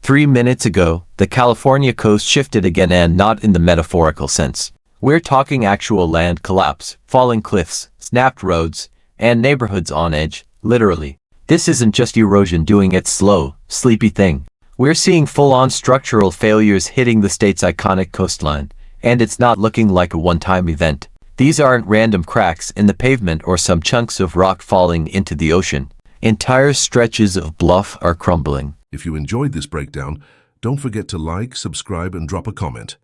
3 minutes ago, the California coast shifted again, and not in the metaphorical sense. We're talking actual land collapse, falling cliffs, snapped roads, and neighborhoods on edge, literally. This isn't just erosion doing its slow, sleepy thing. We're seeing full-on structural failures hitting the state's iconic coastline, and it's not looking like a one-time event. These aren't random cracks in the pavement or some chunks of rock falling into the ocean. Entire stretches of bluff are crumbling. If you enjoyed this breakdown, don't forget to like, subscribe, and drop a comment.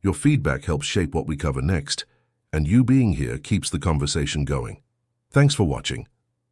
Your feedback helps shape what we cover next, and you being here keeps the conversation going. Thanks for watching.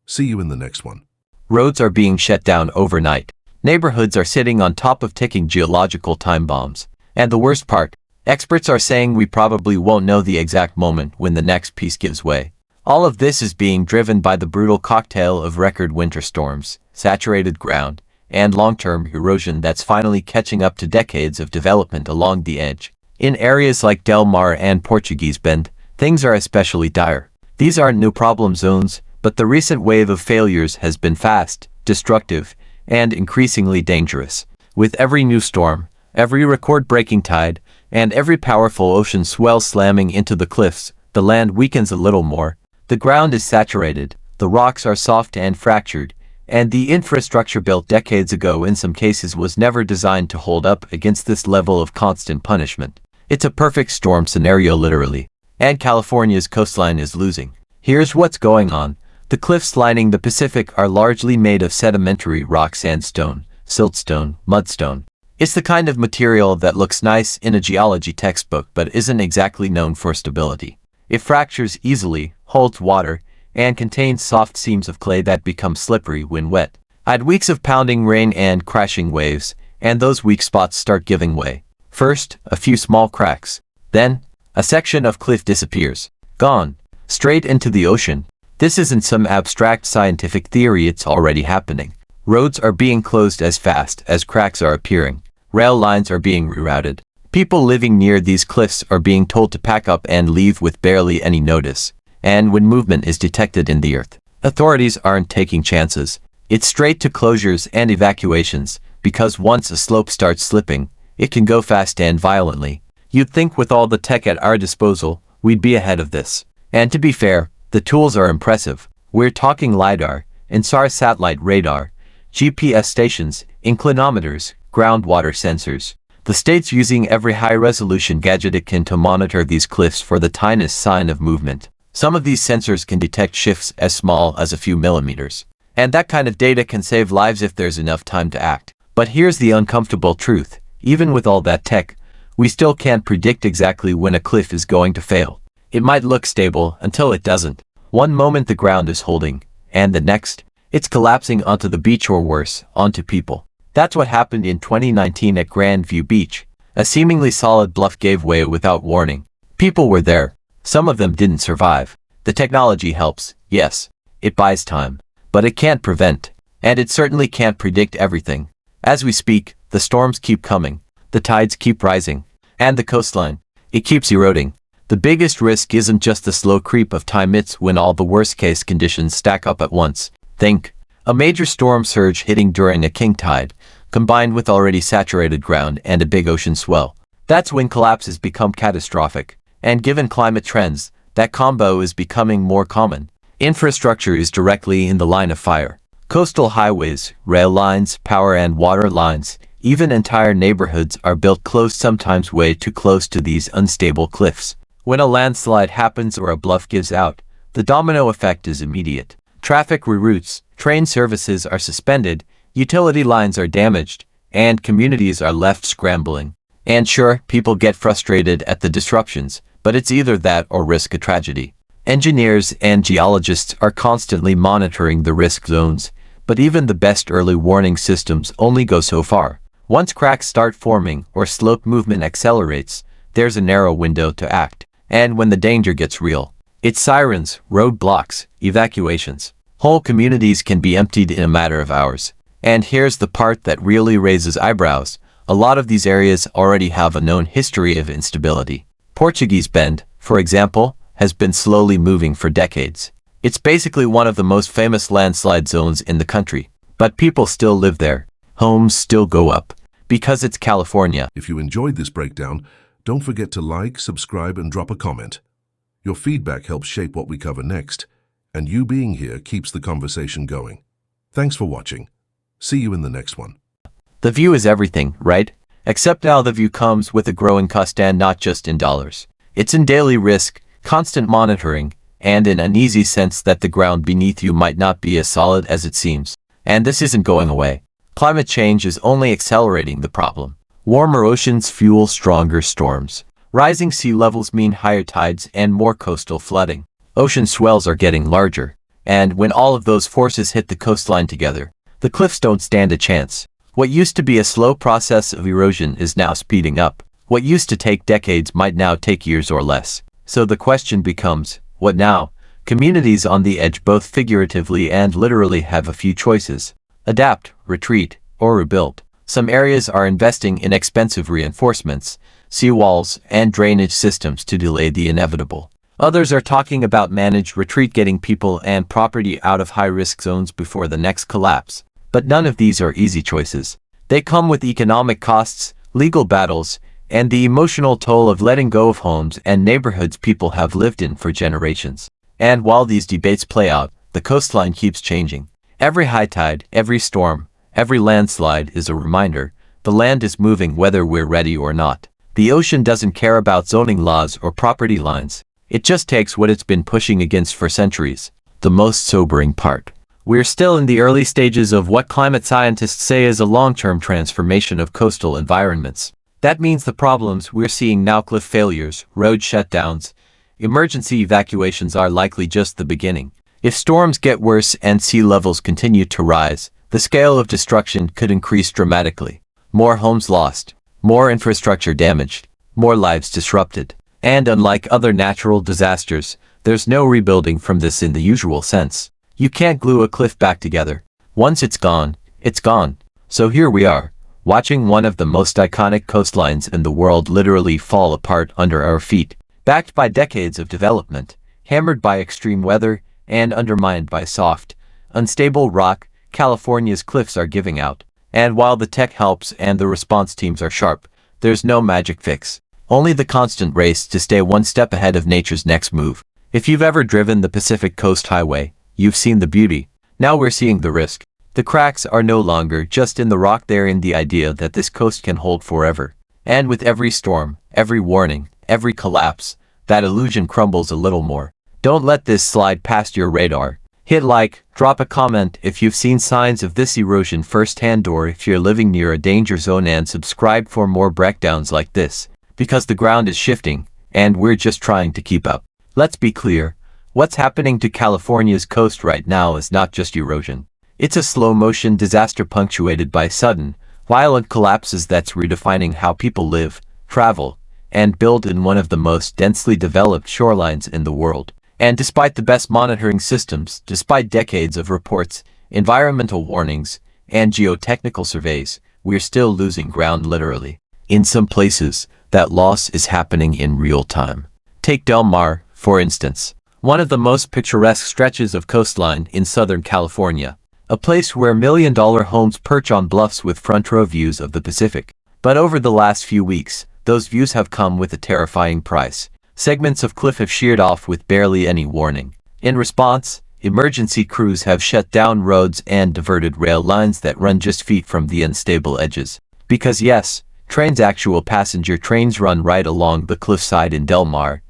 See you in the next one. Roads are being shut down overnight. Neighborhoods are sitting on top of ticking geological time bombs. And the worst part, experts are saying we probably won't know the exact moment when the next piece gives way. All of this is being driven by the brutal cocktail of record winter storms, saturated ground, and long-term erosion that's finally catching up to decades of development along the edge. In areas like Del Mar and Portuguese Bend, things are especially dire. These aren't new problem zones, but the recent wave of failures has been fast, destructive, and increasingly dangerous. With every new storm, every record-breaking tide, and every powerful ocean swell slamming into the cliffs, the land weakens a little more. The ground is saturated, the rocks are soft and fractured, and the infrastructure built decades ago in some cases was never designed to hold up against this level of constant punishment. It's a perfect storm scenario literally, and California's coastline is losing. Here's what's going on. The cliffs lining the Pacific are largely made of sedimentary rock, sandstone, siltstone, mudstone. It's the kind of material that looks nice in a geology textbook but isn't exactly known for stability. It fractures easily, holds water, and contains soft seams of clay that become slippery when wet. Add weeks of pounding rain and crashing waves, and those weak spots start giving way. First, a few small cracks. Then, a section of cliff disappears. Gone. Straight into the ocean. This isn't some abstract scientific theory, it's already happening. Roads are being closed as fast as cracks are appearing. Rail lines are being rerouted. People living near these cliffs are being told to pack up and leave with barely any notice. And when movement is detected in the earth, authorities aren't taking chances. It's straight to closures and evacuations, because once a slope starts slipping, it can go fast and violently. You'd think with all the tech at our disposal, we'd be ahead of this. And to be fair, the tools are impressive. We're talking LiDAR, INSAR satellite radar, GPS stations, inclinometers, groundwater sensors. The state's using every high-resolution gadget it can to monitor these cliffs for the tiniest sign of movement. Some of these sensors can detect shifts as small as a few millimeters. And that kind of data can save lives if there's enough time to act. But here's the uncomfortable truth. Even with all that tech, we still can't predict exactly when a cliff is going to fail. It might look stable until it doesn't. One moment the ground is holding, and the next, it's collapsing onto the beach or worse, onto people. That's what happened in 2019 at Grandview Beach. A seemingly solid bluff gave way without warning. People were there. Some of them didn't survive. The technology helps, yes. It buys time. But it can't prevent. And it certainly can't predict everything. As we speak, the storms keep coming. The tides keep rising. And the coastline, it keeps eroding. The biggest risk isn't just the slow creep of time, it's when all the worst-case conditions stack up at once. Think. A major storm surge hitting during a king tide, combined with already saturated ground and a big ocean swell. That's when collapses become catastrophic. And given climate trends, that combo is becoming more common. Infrastructure is directly in the line of fire. Coastal highways, rail lines, power and water lines, even entire neighborhoods are built close, sometimes way too close to these unstable cliffs. When a landslide happens or a bluff gives out, the domino effect is immediate. Traffic reroutes, train services are suspended, utility lines are damaged, and communities are left scrambling. And sure, people get frustrated at the disruptions, but it's either that or risk a tragedy. Engineers and geologists are constantly monitoring the risk zones, but even the best early warning systems only go so far. Once cracks start forming or slope movement accelerates, there's a narrow window to act. And when the danger gets real, it's sirens, roadblocks, evacuations. Whole communities can be emptied in a matter of hours. And here's the part that really raises eyebrows. A lot of these areas already have a known history of instability. Portuguese Bend, for example, has been slowly moving for decades. It's basically one of the most famous landslide zones in the country. But people still live there. Homes still go up. Because it's California. If you enjoyed this breakdown, don't forget to like, subscribe, and drop a comment. Your feedback helps shape what we cover next, and you being here keeps the conversation going. Thanks for watching. See you in the next one. The view is everything, right? Except now the view comes with a growing cost, and not just in dollars. It's in daily risk, constant monitoring, and an uneasy sense that the ground beneath you might not be as solid as it seems. And this isn't going away. Climate change is only accelerating the problem. Warmer oceans fuel stronger storms. Rising sea levels mean higher tides and more coastal flooding. Ocean swells are getting larger, and when all of those forces hit the coastline together, the cliffs don't stand a chance. What used to be a slow process of erosion is now speeding up. What used to take decades might now take years or less. So the question becomes, what now? Communities on the edge, both figuratively and literally, have a few choices: adapt, retreat, or rebuild. Some areas are investing in expensive reinforcements, seawalls, and drainage systems to delay the inevitable. Others are talking about managed retreat, getting people and property out of high-risk zones before the next collapse. But none of these are easy choices. They come with economic costs, legal battles, and the emotional toll of letting go of homes and neighborhoods people have lived in for generations. And while these debates play out, the coastline keeps changing. Every high tide, every storm, every landslide is a reminder: the land is moving whether we're ready or not. The ocean doesn't care about zoning laws or property lines. It just takes what it's been pushing against for centuries. The most sobering part: we're still in the early stages of what climate scientists say is a long-term transformation of coastal environments. That means the problems we're seeing now, cliff failures, road shutdowns, emergency evacuations, are likely just the beginning. If storms get worse and sea levels continue to rise, the scale of destruction could increase dramatically. More homes lost, more infrastructure damaged, more lives disrupted. And unlike other natural disasters, there's no rebuilding from this in the usual sense. You can't glue a cliff back together. Once it's gone, it's gone. So here we are, watching one of the most iconic coastlines in the world literally fall apart under our feet. Backed by decades of development, hammered by extreme weather, and undermined by soft, unstable rock, California's cliffs are giving out. And while the tech helps and the response teams are sharp, there's no magic fix. Only the constant race to stay one step ahead of nature's next move. If you've ever driven the Pacific Coast Highway, you've seen the beauty. Now we're seeing the risk. The cracks are no longer just in the rock, they're in the idea that this coast can hold forever. And with every storm, every warning, every collapse, that illusion crumbles a little more. Don't let this slide past your radar. Hit like, drop a comment if you've seen signs of this erosion firsthand, or if you're living near a danger zone, and subscribe for more breakdowns like this. Because the ground is shifting, and we're just trying to keep up. Let's be clear, what's happening to California's coast right now is not just erosion. It's a slow-motion disaster punctuated by sudden, violent collapses that's redefining how people live, travel, and build in one of the most densely developed shorelines in the world. And despite the best monitoring systems, despite decades of reports, environmental warnings, and geotechnical surveys, we're still losing ground literally. In some places, that loss is happening in real time. Take Del Mar, for instance, one of the most picturesque stretches of coastline in Southern California, a place where million-dollar homes perch on bluffs with front-row views of the Pacific. But over the last few weeks, those views have come with a terrifying price. Segments of cliff have sheared off with barely any warning. In response, emergency crews have shut down roads and diverted rail lines that run just feet from the unstable edges. Because yes, trains, actual passenger trains, run right along the cliffside in Del Mar.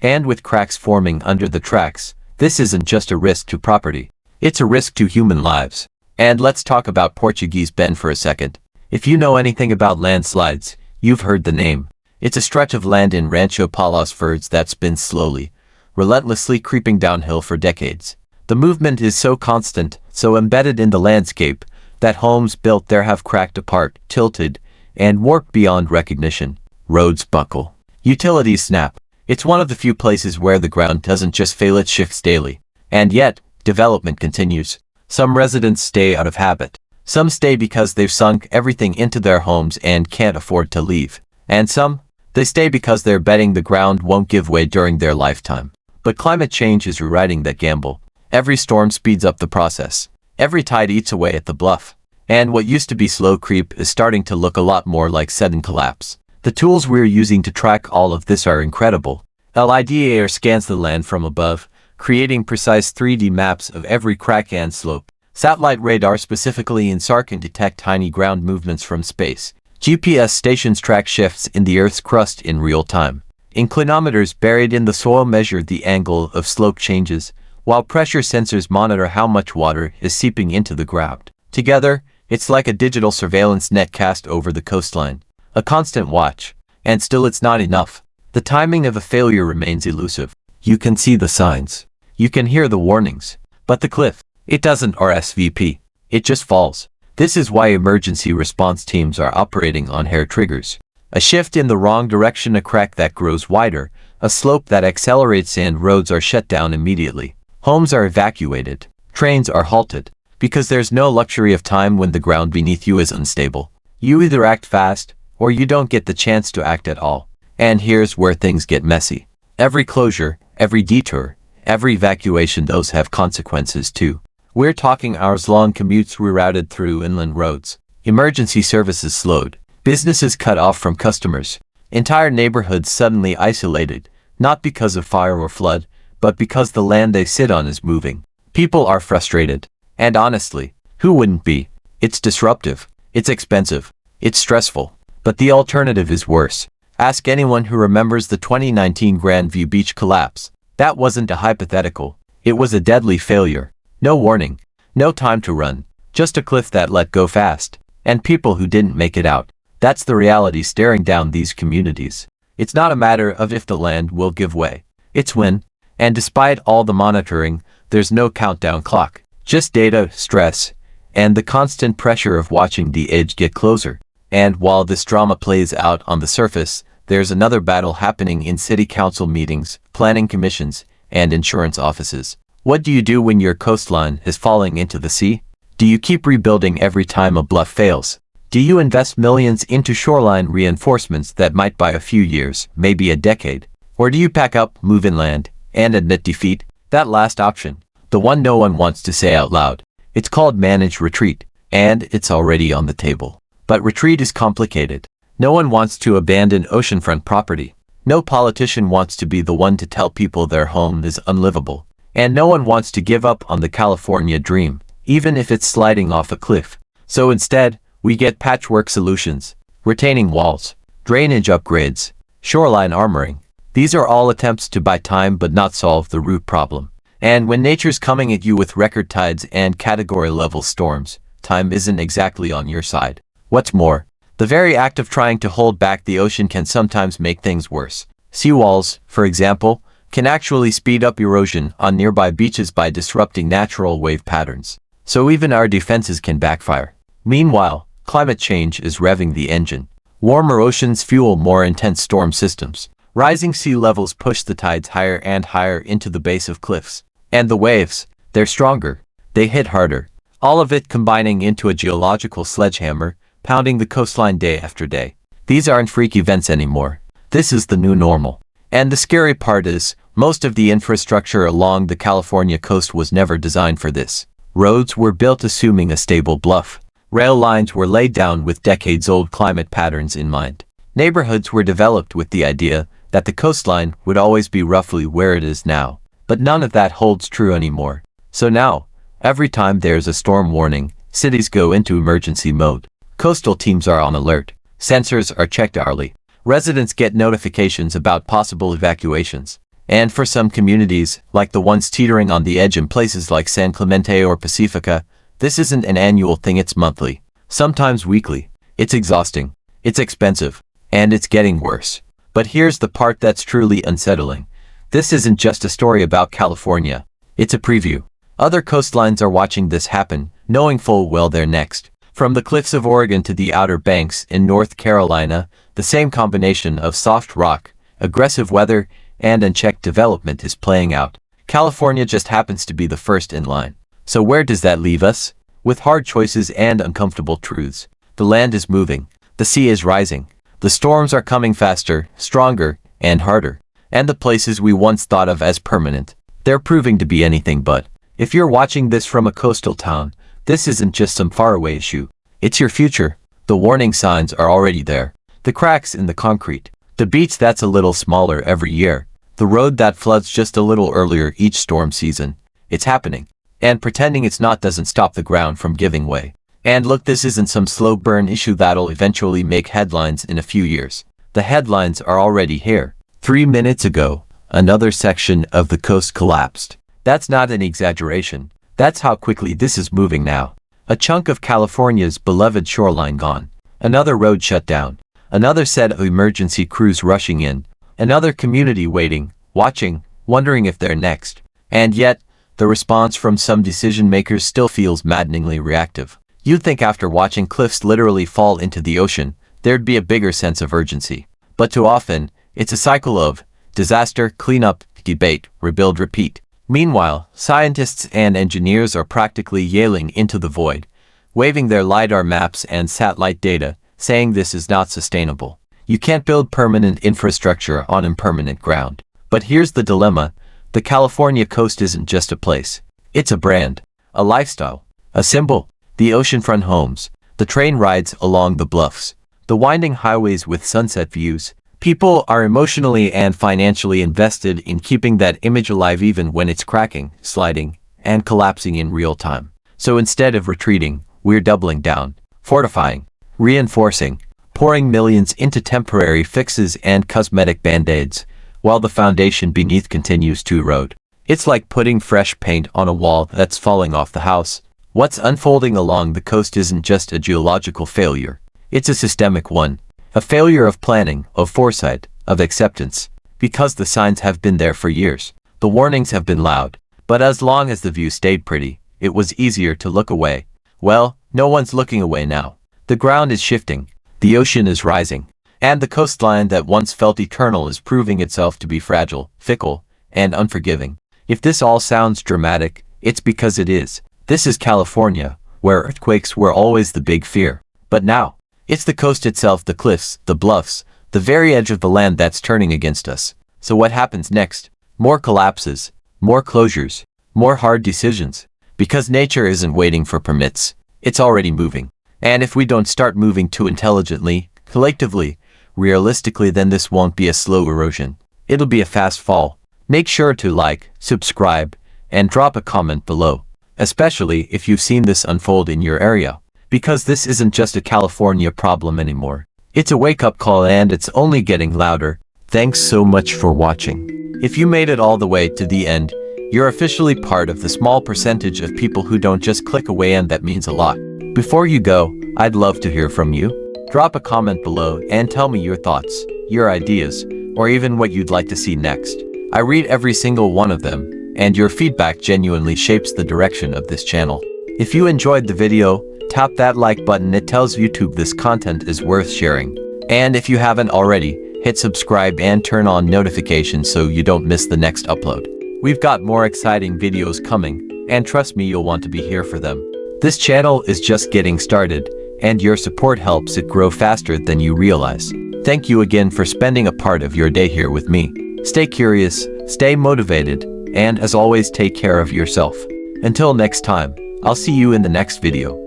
And with cracks forming under the tracks, this isn't just a risk to property. It's a risk to human lives. And let's talk about Portuguese Bend for a second. If you know anything about landslides, you've heard the name. It's a stretch of land in Rancho Palos Verdes that's been slowly, relentlessly creeping downhill for decades. The movement is so constant, so embedded in the landscape, that homes built there have cracked apart, tilted, and warped beyond recognition. Roads buckle. Utilities snap. It's one of the few places where the ground doesn't just fail, it shifts daily. And yet, development continues. Some residents stay out of habit. Some stay because they've sunk everything into their homes and can't afford to leave. And some, they stay because they're betting the ground won't give way during their lifetime. But climate change is rewriting that gamble. Every storm speeds up the process. Every tide eats away at the bluff. And what used to be slow creep is starting to look a lot more like sudden collapse. The tools we're using to track all of this are incredible. LiDAR scans the land from above, creating precise 3D maps of every crack and slope. Satellite radar specifically in SAR can detect tiny ground movements from space. GPS stations track shifts in the Earth's crust in real time. Inclinometers buried in the soil measure the angle of slope changes, while pressure sensors monitor how much water is seeping into the ground. Together, it's like a digital surveillance net cast over the coastline. A constant watch. And still it's not enough. The timing of a failure remains elusive. You can see the signs. You can hear the warnings. But the cliff, it doesn't RSVP. It just falls. This is why emergency response teams are operating on hair triggers. A shift in the wrong direction, a crack that grows wider, a slope that accelerates, and roads are shut down immediately. Homes are evacuated. Trains are halted. Because there's no luxury of time when the ground beneath you is unstable. You either act fast, or you don't get the chance to act at all. And here's where things get messy. Every closure, every detour, every evacuation, those have consequences too. We're talking hours-long commutes rerouted through inland roads. Emergency services slowed. Businesses cut off from customers. Entire neighborhoods suddenly isolated, not because of fire or flood, but because the land they sit on is moving. People are frustrated. And honestly, who wouldn't be? It's disruptive. It's expensive. It's stressful. But the alternative is worse. Ask anyone who remembers the 2019 Grandview Beach collapse. That wasn't a hypothetical. It was a deadly failure. No warning. No time to run. Just a cliff that let go fast. And people who didn't make it out. That's the reality staring down these communities. It's not a matter of if the land will give way. It's when. And despite all the monitoring, there's no countdown clock. Just data, stress, and the constant pressure of watching the edge get closer. And while this drama plays out on the surface, there's another battle happening in city council meetings, planning commissions, and insurance offices. What do you do when your coastline is falling into the sea? Do you keep rebuilding every time a bluff fails? Do you invest millions into shoreline reinforcements that might buy a few years, maybe a decade? Or do you pack up, move inland, and admit defeat? That last option. The one no one wants to say out loud. It's called managed retreat, and it's already on the table. But retreat is complicated. No one wants to abandon oceanfront property. No politician wants to be the one to tell people their home is unlivable. And no one wants to give up on the California dream, even if it's sliding off a cliff. So instead, we get patchwork solutions. Retaining walls, drainage upgrades, shoreline armoring. These are all attempts to buy time but not solve the root problem. And when nature's coming at you with record tides and category-level storms, time isn't exactly on your side. What's more, the very act of trying to hold back the ocean can sometimes make things worse. Seawalls, for example, can actually speed up erosion on nearby beaches by disrupting natural wave patterns. So even our defenses can backfire. Meanwhile, climate change is revving the engine. Warmer oceans fuel more intense storm systems. Rising sea levels push the tides higher and higher into the base of cliffs. And the waves, they're stronger. They hit harder. All of it combining into a geological sledgehammer, pounding the coastline day after day. These aren't freak events anymore. This is the new normal. And the scary part is, most of the infrastructure along the California coast was never designed for this. Roads were built assuming a stable bluff. Rail lines were laid down with decades-old climate patterns in mind. Neighborhoods were developed with the idea that the coastline would always be roughly where it is now. But none of that holds true anymore. So now, every time there's a storm warning, cities go into emergency mode. Coastal teams are on alert. Sensors are checked hourly. Residents get notifications about possible evacuations. And for some communities, like the ones teetering on the edge in places like San Clemente or Pacifica, this isn't an annual thing, it's monthly. Sometimes weekly. It's exhausting. It's expensive. And it's getting worse. But here's the part that's truly unsettling. This isn't just a story about California. It's a preview. Other coastlines are watching this happen, knowing full well they're next. From the cliffs of Oregon to the Outer Banks in North Carolina, the same combination of soft rock, aggressive weather, and unchecked development is playing out. California just happens to be the first in line. So where does that leave us? With hard choices and uncomfortable truths. The land is moving. The sea is rising. The storms are coming faster, stronger, and harder. And the places we once thought of as permanent, they're proving to be anything but. If you're watching this from a coastal town, this isn't just some faraway issue. It's your future. The warning signs are already there. The cracks in the concrete. The beach that's a little smaller every year. The road that floods just a little earlier each storm season. It's happening. And pretending it's not doesn't stop the ground from giving way. And look, this isn't some slow burn issue that'll eventually make headlines in a few years. The headlines are already here. 3 minutes ago, another section of the coast collapsed. That's not an exaggeration. That's how quickly this is moving now. A chunk of California's beloved shoreline gone. Another road shut down. Another set of emergency crews rushing in. Another community waiting, watching, wondering if they're next. And yet, the response from some decision makers still feels maddeningly reactive. You'd think after watching cliffs literally fall into the ocean, there'd be a bigger sense of urgency. But too often, it's a cycle of disaster, cleanup, debate, rebuild, repeat. Meanwhile, scientists and engineers are practically yelling into the void, waving their LiDAR maps and satellite data, saying this is not sustainable. You can't build permanent infrastructure on impermanent ground. But here's the dilemma. The California coast isn't just a place. It's a brand, a lifestyle, a symbol. The oceanfront homes, the train rides along the bluffs, the winding highways with sunset views. People are emotionally and financially invested in keeping that image alive even when it's cracking, sliding, and collapsing in real time. So instead of retreating, we're doubling down, fortifying, reinforcing, pouring millions into temporary fixes and cosmetic band-aids, while the foundation beneath continues to erode. It's like putting fresh paint on a wall that's falling off the house. What's unfolding along the coast isn't just a geological failure. It's a systemic one. A failure of planning, of foresight, of acceptance. Because the signs have been there for years. The warnings have been loud. But as long as the view stayed pretty, it was easier to look away. Well, no one's looking away now. The ground is shifting. The ocean is rising. And the coastline that once felt eternal is proving itself to be fragile, fickle, and unforgiving. If this all sounds dramatic, it's because it is. This is California, where earthquakes were always the big fear. But now, it's the coast itself, the cliffs, the bluffs, the very edge of the land that's turning against us. So what happens next? More collapses, more closures, more hard decisions. Because nature isn't waiting for permits. It's already moving. And if we don't start moving too intelligently, collectively, realistically, then this won't be a slow erosion. It'll be a fast fall. Make sure to like, subscribe, and drop a comment below. Especially if you've seen this unfold in your area. Because this isn't just a California problem anymore. It's a wake-up call and it's only getting louder. Thanks so much for watching. If you made it all the way to the end, you're officially part of the small percentage of people who don't just click away, and that means a lot. Before you go, I'd love to hear from you. Drop a comment below and tell me your thoughts, your ideas, or even what you'd like to see next. I read every single one of them. And your feedback genuinely shapes the direction of this channel. If you enjoyed the video, tap that like button. It tells YouTube this content is worth sharing. And if you haven't already, hit subscribe and turn on notifications so you don't miss the next upload. We've got more exciting videos coming, and trust me, you'll want to be here for them. This channel is just getting started, and your support helps it grow faster than you realize. Thank you again for spending a part of your day here with me. Stay curious, stay motivated, and as always, take care of yourself. Until next time, I'll see you in the next video.